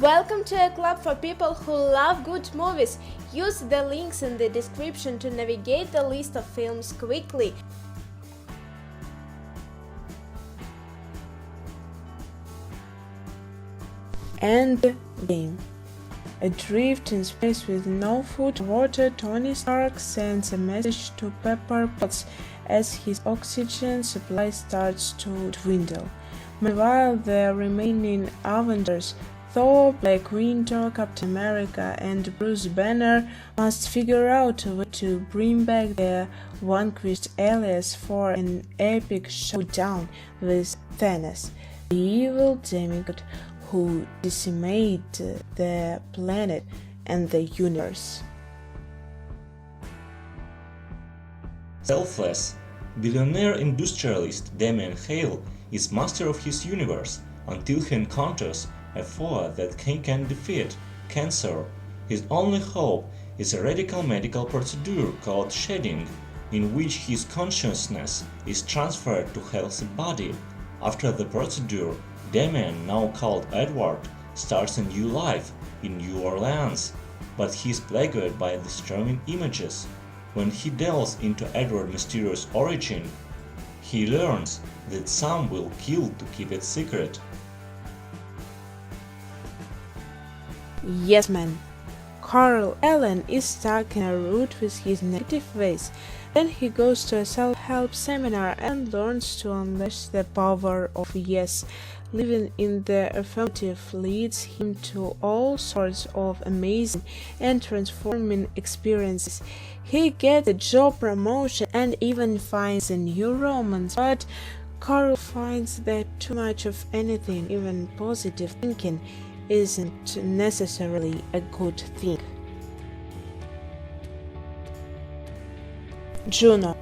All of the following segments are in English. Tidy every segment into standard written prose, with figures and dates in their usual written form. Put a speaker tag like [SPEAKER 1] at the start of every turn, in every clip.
[SPEAKER 1] Welcome to a club for people who love good movies. Use the links in the description to navigate the list of films quickly.
[SPEAKER 2] Endgame. Adrift in space with no food or water, Tony Stark sends a message to Pepper Potts as his oxygen supply starts to dwindle. Meanwhile, the remaining Avengers, Thor, Black Widow, Captain America, and Bruce Banner must figure out a way to bring back their vanquished allies for an epic showdown with Thanos, the evil demigod who decimated the planet and the universe.
[SPEAKER 3] Selfless, billionaire industrialist Damien Hale is master of his universe until he encounters a foe that he can defeat, cancer. His only hope is a radical medical procedure called shedding, in which his consciousness is transferred to Hale's body. After the procedure, Damien, now called Edward, starts a new life in New Orleans, but he is plagued by disturbing images. When he delves into Edward's mysterious origin, he learns that some will kill to keep it secret.
[SPEAKER 2] Yes, man. Carl Allen is stuck in a rut with his negative ways. Then he goes to a self-help seminar and learns to unleash the power of yes. Living in the affirmative leads him to all sorts of amazing and transforming experiences. He gets a job promotion and even finds a new romance, but Carl finds that too much of anything, even positive thinking, isn't necessarily a good thing. Juno.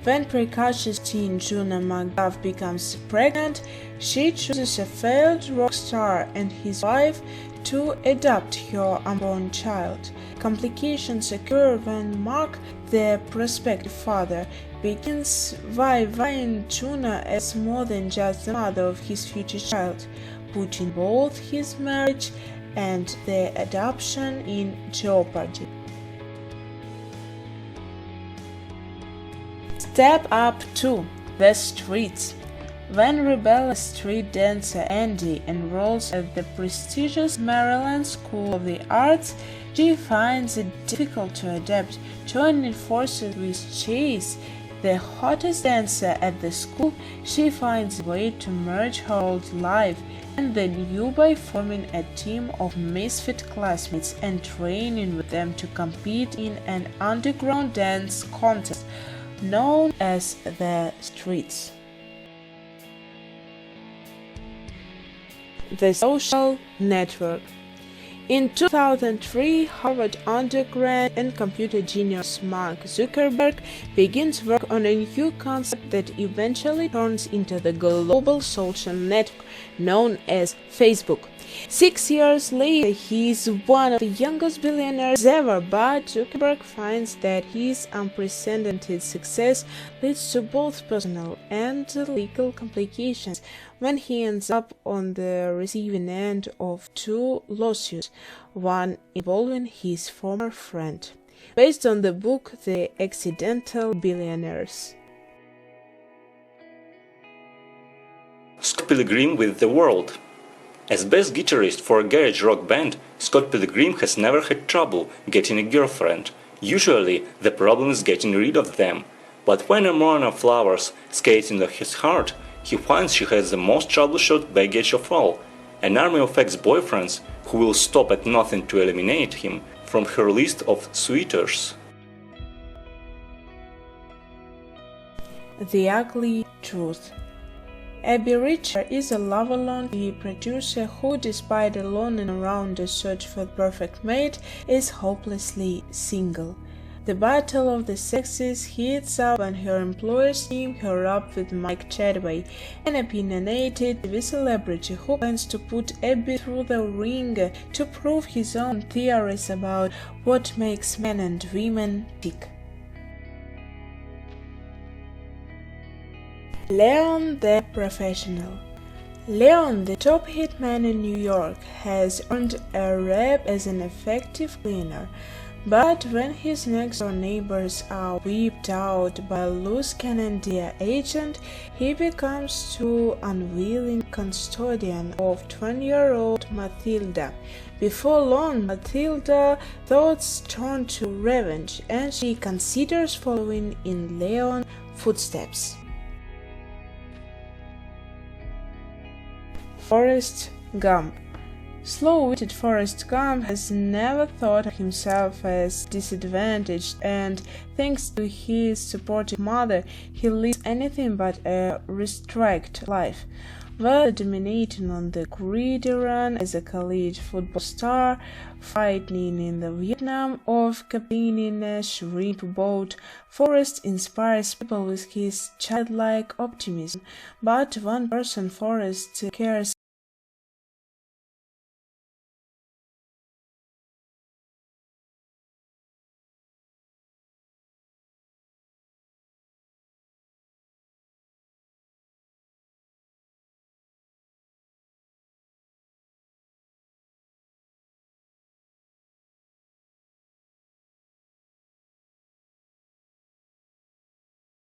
[SPEAKER 2] When precocious teen Juno McGuff becomes pregnant, she chooses a failed rock star and his wife to adopt her unborn child. Complications occur when Mark, the prospective father, begins vivifying Juno as more than just the mother of his future child, putting both his marriage and the adoption in jeopardy. Step Up 2. The Streets. When rebellious street dancer Andy enrolls at the prestigious Maryland School of the Arts, she finds it difficult to adapt. Joining forces with Chase, the hottest dancer at the school, she finds a way to merge her old life and the new by forming a team of misfit classmates and training with them to compete in an underground dance contest known as the Streets. The Social Network. In 2003, Harvard undergrad and computer genius Mark Zuckerberg begins work on a new concept that eventually turns into the global social network known as Facebook. 6 years later, he is one of the youngest billionaires ever, but Zuckerberg finds that his unprecedented success leads to both personal and legal complications when he ends up on the receiving end of two lawsuits, one involving his former friend, based on the book The Accidental Billionaires.
[SPEAKER 3] Scott Pilgrim with the World. As bass guitarist for a garage rock band, Scott Pilgrim has never had trouble getting a girlfriend. Usually, the problem is getting rid of them. But when a mourner of flowers skates into his heart, he finds she has the most troubleshot baggage of all, an army of ex-boyfriends who will stop at nothing to eliminate him from her list of suitors.
[SPEAKER 2] The Ugly Truth. Abby Richter is a love-alone TV producer who, despite alone and around the search for the perfect mate, is hopelessly single. The battle of the sexes heats up when her employers team her up with Mike Chadway, an opinionated TV celebrity who plans to put Abby through the ringer to prove his own theories about what makes men and women tick. Leon the Professional. Leon, the top hitman in New York, has earned a rep as an effective cleaner, but when his next-door neighbors are wiped out by a loose cannon agent, he becomes too unwilling custodian of 20-year-old Matilda. Before long, Matilda's thoughts turn to revenge, and she considers following in Leon's footsteps. Forrest Gump. Slow-witted Forrest Gump has never thought of himself as disadvantaged, and thanks to his supportive mother, he leads anything but a restricted life. While dominating on the gridiron as a college football star, fighting in the Vietnam of captaining a shrimp boat, Forrest inspires people with his childlike optimism. But one person Forrest cares